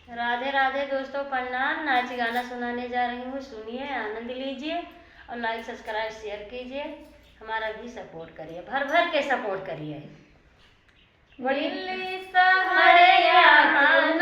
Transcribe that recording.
राधे राधे दोस्तों, प्रणाम। नाच गाना सुनाने जा रही हूँ, सुनिए, आनंद लीजिए और लाइक सब्सक्राइब शेयर कीजिए। हमारा भी सपोर्ट करिए, भर भर के सपोर्ट करिए। दिल्ली शहर यहाँ